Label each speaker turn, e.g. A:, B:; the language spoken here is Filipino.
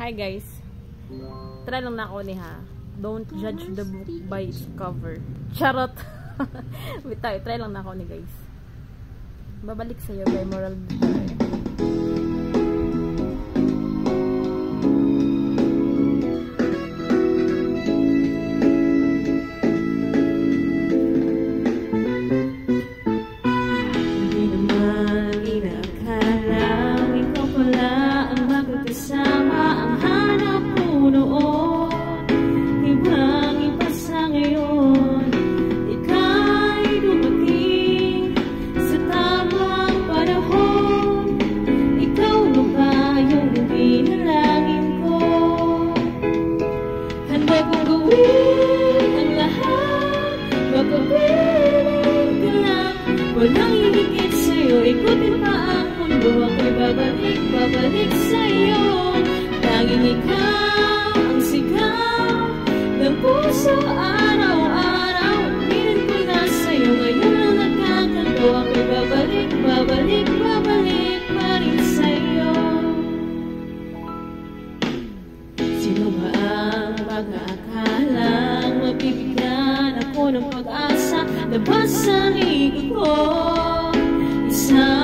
A: Hi guys. Try lang na ako ni ha. Don't judge the book by its cover. Charot. Wait tayo. Try lang na ako ni guys. Babalik sa'yo by moral victory.
B: Walang hihigit sa'yo, ikutin pa ang mundo. Ako'y babalik sa'yo. Tanging ikaw ang sigaw ng puso araw-araw. Pilit ko na sa'yo, ngayon ang nagkakanto. Ako'y babalik pa rin sa'yo. Sino ba ang mag-aakalang mabibigyan ako ng pag-asa? Labas sa likod ko, isang